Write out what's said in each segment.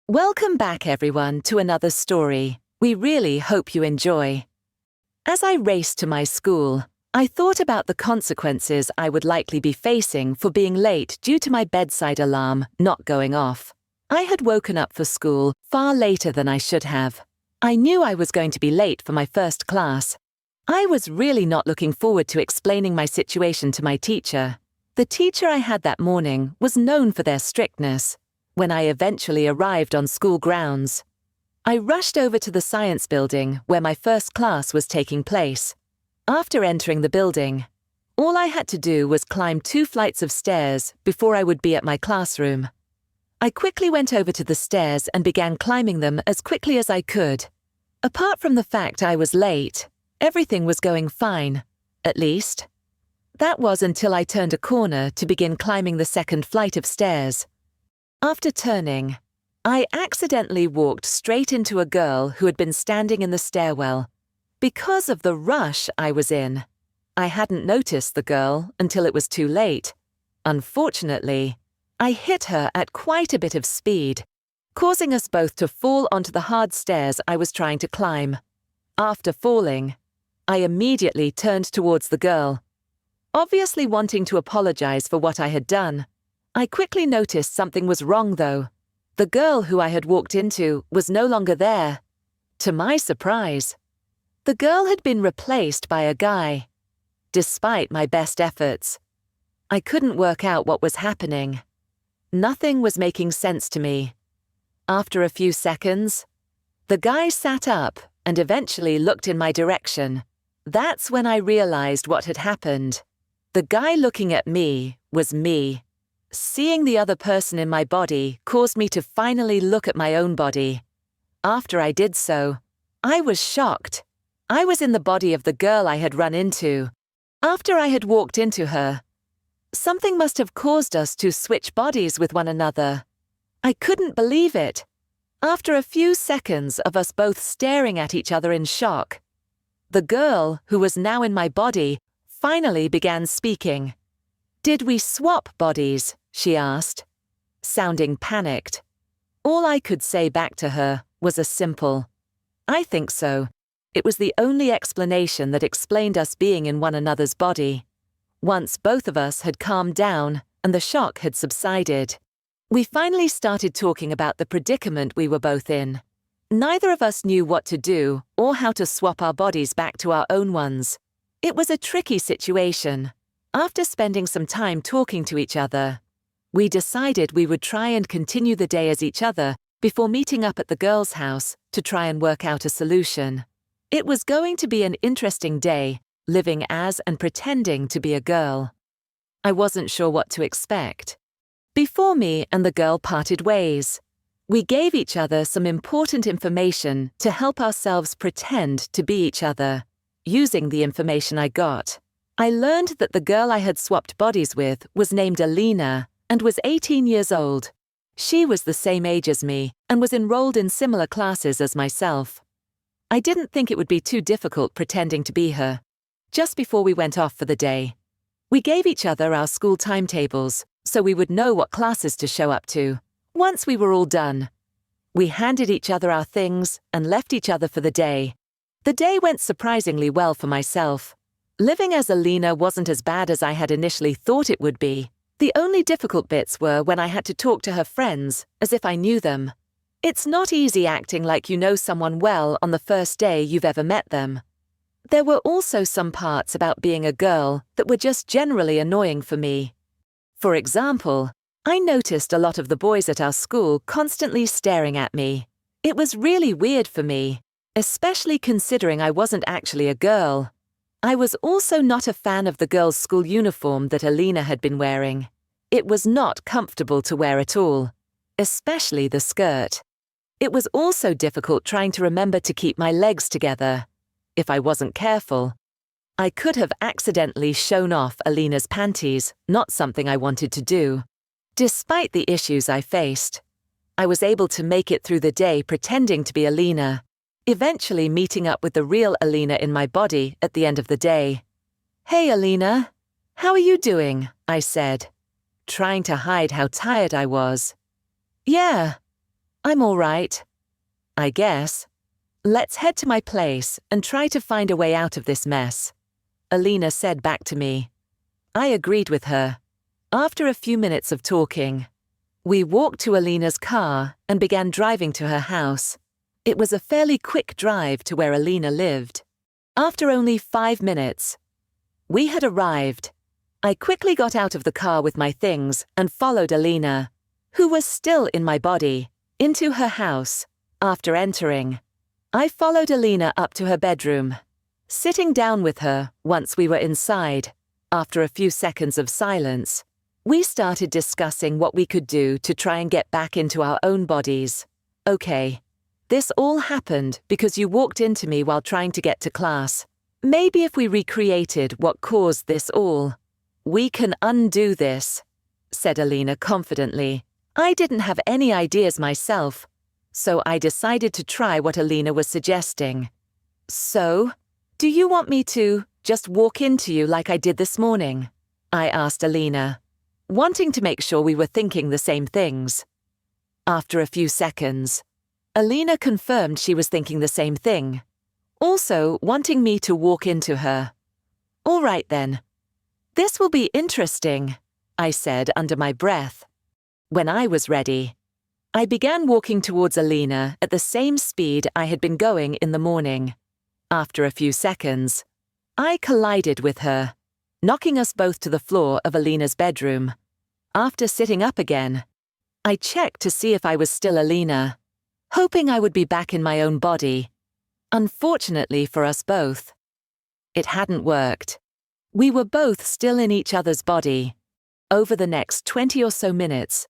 Welcome back, everyone, to another story. We really hope you enjoy. As I raced to my school, I thought about the consequences I would likely be facing for being late due to my bedside alarm not going off. I had woken up for school far later than I should have. I knew I was going to be late for my first class. I was really not looking forward to explaining my situation to my teacher. The teacher I had that morning was known for their strictness. When I eventually arrived on school grounds, I rushed over to the science building where my first class was taking place. After entering the building, all I had to do was climb 2 flights of stairs before I would be at my classroom. I quickly went over to the stairs and began climbing them as quickly as I could. Apart from the fact I was late, everything was going fine, at least. That was until I turned a corner to begin climbing the second flight of stairs. After turning, I accidentally walked straight into a girl who had been standing in the stairwell. Because of the rush I was in, I hadn't noticed the girl until it was too late. Unfortunately, I hit her at quite a bit of speed, causing us both to fall onto the hard stairs I was trying to climb. After falling, I immediately turned towards the girl, obviously wanting to apologize for what I had done. I quickly noticed something was wrong, though. The girl who I had walked into was no longer there. To my surprise, the girl had been replaced by a guy. Despite my best efforts, I couldn't work out what was happening. Nothing was making sense to me. After a few seconds, the guy sat up and eventually looked in my direction. That's when I realized what had happened. The guy looking at me was me. Seeing the other person in my body caused me to finally look at my own body. After I did so, I was shocked. I was in the body of the girl I had run into. After I had walked into her, something must have caused us to switch bodies with one another. I couldn't believe it. After a few seconds of us both staring at each other in shock, the girl, who was now in my body, finally began speaking. "Did we swap bodies?" she asked, sounding panicked. All I could say back to her was a simple, "I think so." It was the only explanation that explained us being in one another's body. Once both of us had calmed down and the shock had subsided, we finally started talking about the predicament we were both in. Neither of us knew what to do or how to swap our bodies back to our own ones. It was a tricky situation. After spending some time talking to each other, we decided we would try and continue the day as each other before meeting up at the girls' house to try and work out a solution. It was going to be an interesting day, living as and pretending to be a girl. I wasn't sure what to expect. Before me and the girl parted ways, we gave each other some important information to help ourselves pretend to be each other. Using the information I got, I learned that the girl I had swapped bodies with was named Alina and was 18 years old. She was the same age as me and was enrolled in similar classes as myself. I didn't think it would be too difficult pretending to be her. Just before we went off for the day, we gave each other our school timetables so we would know what classes to show up to. Once we were all done, we handed each other our things and left each other for the day. The day went surprisingly well for myself. Living as Alina wasn't as bad as I had initially thought it would be. The only difficult bits were when I had to talk to her friends as if I knew them. It's not easy acting like you know someone well on the first day you've ever met them. There were also some parts about being a girl that were just generally annoying for me. For example, I noticed a lot of the boys at our school constantly staring at me. It was really weird for me, especially considering I wasn't actually a girl. I was also not a fan of the girls' school uniform that Alina had been wearing. It was not comfortable to wear at all, especially the skirt. It was also difficult trying to remember to keep my legs together. If I wasn't careful, I could have accidentally shown off Alina's panties, not something I wanted to do. Despite the issues I faced, I was able to make it through the day pretending to be Alina, eventually meeting up with the real Alina in my body at the end of the day. "Hey, Alina, how are you doing?" I said, trying to hide how tired I was. "Yeah, I'm all right. I guess. Let's head to my place and try to find a way out of this mess, Alina said back to me. I agreed with her. After a few minutes of talking, we walked to Alina's car and began driving to her house. It was a fairly quick drive to where Alina lived. After only 5 minutes, we had arrived. I quickly got out of the car with my things and followed Alina, who was still in my body, into her house. After entering, I followed Alina up to her bedroom. Sitting down with her once we were inside, after a few seconds of silence, we started discussing what we could do to try and get back into our own bodies. Okay, this all happened because you walked into me while trying to get to class. Maybe if we recreated what caused this all, we can undo this, said Alina confidently. I didn't have any ideas myself, so I decided to try what Alina was suggesting. So, do you want me to just walk into you like I did this morning? I asked Alina, wanting to make sure we were thinking the same things. After a few seconds, Alina confirmed she was thinking the same thing, also wanting me to walk into her. All right then. This will be interesting, I said under my breath. When I was ready, I began walking towards Alina at the same speed I had been going in the morning. After a few seconds, I collided with her, knocking us both to the floor of Alina's bedroom. After sitting up again, I checked to see if I was still Alina, hoping I would be back in my own body. Unfortunately for us both, it hadn't worked. We were both still in each other's body. Over the next 20 or so minutes,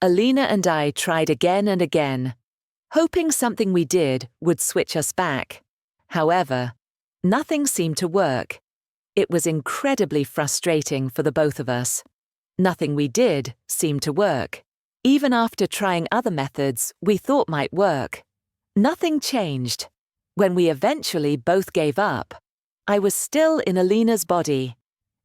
Alina and I tried again and again, hoping something we did would switch us back. However, nothing seemed to work. It was incredibly frustrating for the both of us. Nothing we did seemed to work. Even after trying other methods we thought might work, nothing changed. When we eventually both gave up, I was still in Alina's body.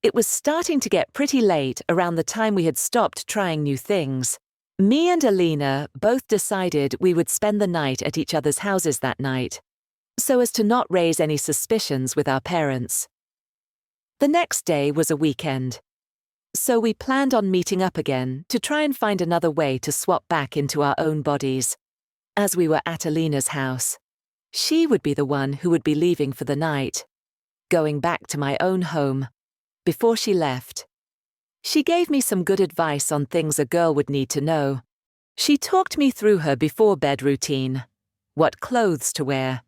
It was starting to get pretty late around the time we had stopped trying new things. Me and Alina both decided we would spend the night at each other's houses that night, so as to not raise any suspicions with our parents. The next day was a weekend, so we planned on meeting up again to try and find another way to swap back into our own bodies. As we were at Alina's house, she would be the one who would be leaving for the night, going back to my own home. Before she left, she gave me some good advice on things a girl would need to know. She talked me through her before-bed routine, what clothes to wear,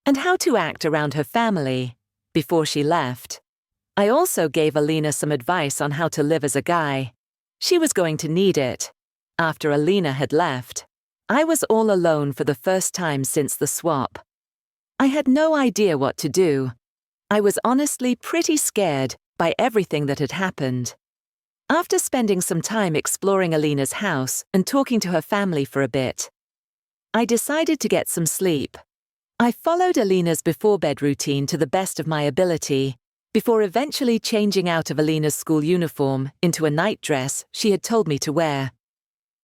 and how to act around her family before she left. I also gave Alina some advice on how to live as a guy. She was going to need it. After Alina had left, I was all alone for the first time since the swap. I had no idea what to do. I was honestly pretty scared by everything that had happened. After spending some time exploring Alina's house and talking to her family for a bit, I decided to get some sleep. I followed Alina's before-bed routine to the best of my ability, before eventually changing out of Alina's school uniform into a nightdress she had told me to wear.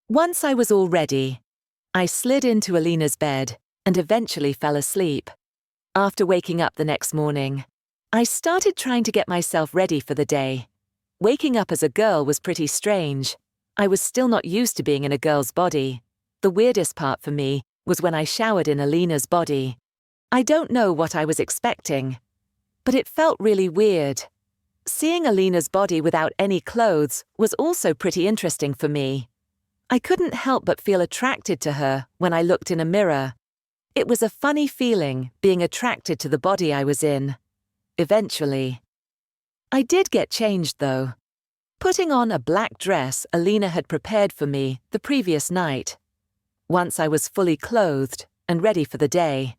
Once I was all ready, I slid into Alina's bed and eventually fell asleep. After waking up the next morning, I started trying to get myself ready for the day. Waking up as a girl was pretty strange. I was still not used to being in a girl's body. The weirdest part for me was when I showered in Alina's body. I don't know what I was expecting, but it felt really weird. Seeing Alina's body without any clothes was also pretty interesting for me. I couldn't help but feel attracted to her when I looked in a mirror. It was a funny feeling being attracted to the body I was in. Eventually, I did get changed though, putting on a black dress Alina had prepared for me the previous night. Once I was fully clothed and ready for the day,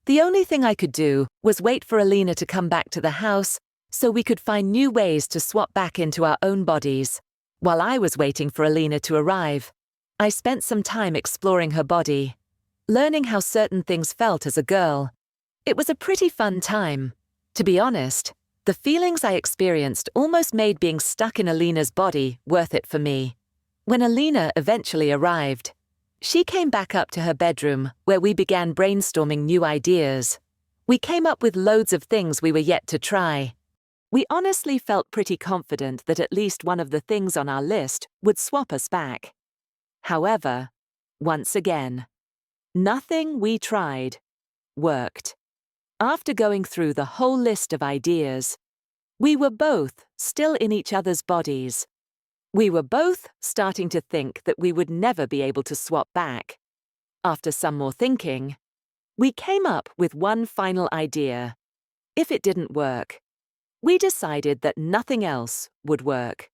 the only thing I could do was wait for Alina to come back to the house so we could find new ways to swap back into our own bodies. While I was waiting for Alina to arrive, I spent some time exploring her body, learning how certain things felt as a girl. It was a pretty fun time. To be honest, the feelings I experienced almost made being stuck in Alina's body worth it for me. When Alina eventually arrived, She came back up to her bedroom, where we began brainstorming new ideas. We came up with loads of things we were yet to try. We honestly felt pretty confident that at least one of the things on our list would swap us back. However, once again, nothing we tried worked. After going through the whole list of ideas, we were both still in each other's bodies. We were both starting to think that we would never be able to swap back. After some more thinking, we came up with one final idea. If it didn't work, we decided that nothing else would work.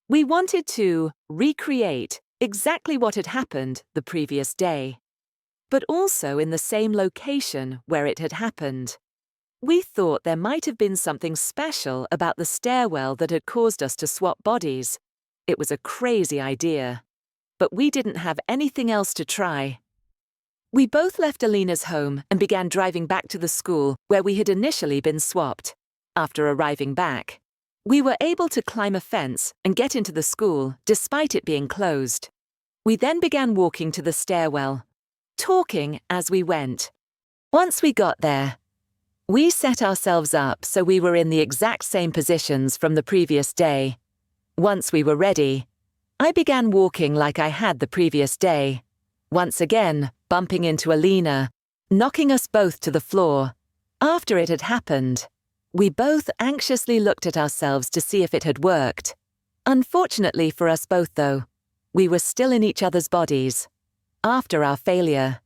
We wanted to recreate exactly what had happened the previous day, but also in the same location where it had happened. We thought there might have been something special about the stairwell that had caused us to swap bodies. It was a crazy idea, but we didn't have anything else to try. We both left Alina's home and began driving back to the school where we had initially been swapped. After arriving back, we were able to climb a fence and get into the school despite it being closed. We then began walking to the stairwell, talking as we went. Once we got there, we set ourselves up so we were in the exact same positions from the previous day. Once we were ready, I began walking like I had the previous day, once again bumping into Alina, knocking us both to the floor. After it had happened, we both anxiously looked at ourselves to see if it had worked. Unfortunately for us both, though, we were still in each other's bodies. After our failure,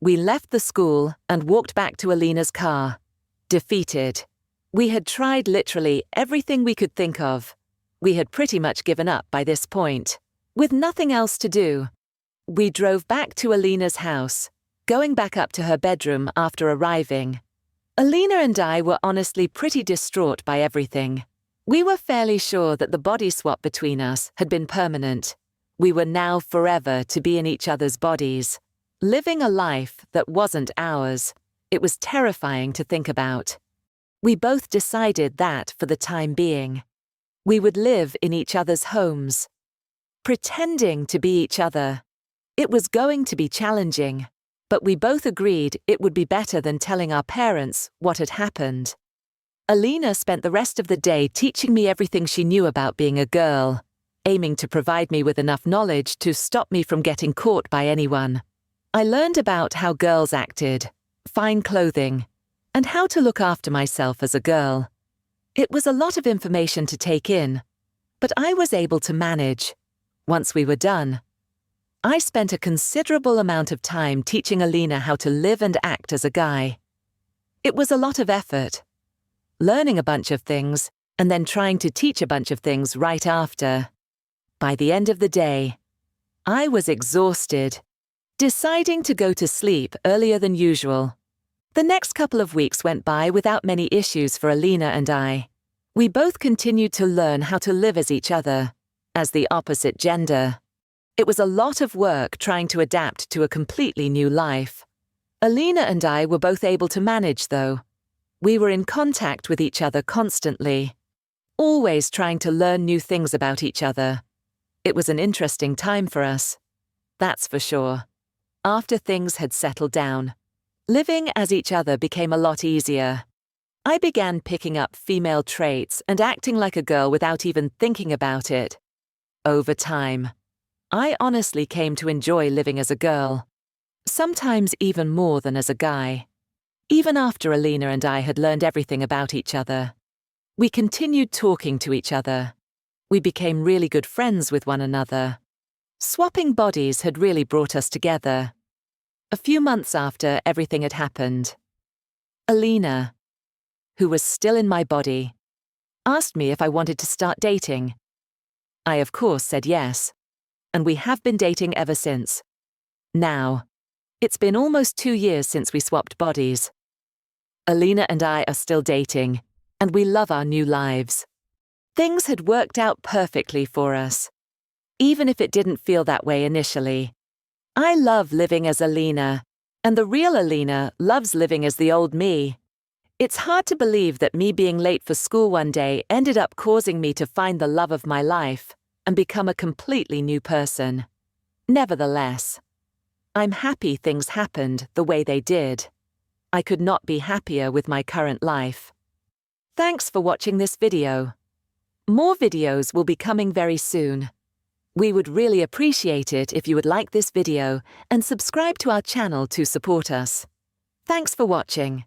we left the school and walked back to Alina's car. Defeated. We had tried literally everything we could think of. We had pretty much given up by this point. With nothing else to do, we drove back to Alina's house, going back up to her bedroom after arriving. Alina and I were honestly pretty distraught by everything. We were fairly sure that the body swap between us had been permanent. We were now forever to be in each other's bodies, living a life that wasn't ours. It was terrifying to think about. We both decided that, for the time being, we would live in each other's homes, pretending to be each other. It was going to be challenging, but we both agreed it would be better than telling our parents what had happened. Alina spent the rest of the day teaching me everything she knew about being a girl, aiming to provide me with enough knowledge to stop me from getting caught by anyone. I learned about how girls acted, fine clothing, and how to look after myself as a girl. It was a lot of information to take in, but I was able to manage. Once we were done, I spent a considerable amount of time teaching Alina how to live and act as a guy. It was a lot of effort, learning a bunch of things and then trying to teach a bunch of things right after. By the end of the day, I was exhausted, deciding to go to sleep earlier than usual. The next couple of weeks went by without many issues for Alina and I. We both continued to learn how to live as each other, as the opposite gender. It was a lot of work trying to adapt to a completely new life. Alina and I were both able to manage, though. We were in contact with each other constantly, always trying to learn new things about each other. It was an interesting time for us, that's for sure. After things had settled down, living as each other became a lot easier. I began picking up female traits and acting like a girl without even thinking about it. Over time, I honestly came to enjoy living as a girl, sometimes even more than as a guy. Even after Alina and I had learned everything about each other, we continued talking to each other. We became really good friends with one another. Swapping bodies had really brought us together. A few months after everything had happened, Alina, who was still in my body, asked me if I wanted to start dating. I of course said yes, and we have been dating ever since. Now, it's been almost 2 years since we swapped bodies. Alina and I are still dating, and we love our new lives. Things had worked out perfectly for us, even if it didn't feel that way initially. I love living as Alina, and the real Alina loves living as the old me. It's hard to believe that me being late for school one day ended up causing me to find the love of my life and become a completely new person. Nevertheless, I'm happy things happened the way they did. I could not be happier with my current life. Thanks for watching this video. More videos will be coming very soon. We would really appreciate it if you would like this video and subscribe to our channel to support us. Thanks for watching.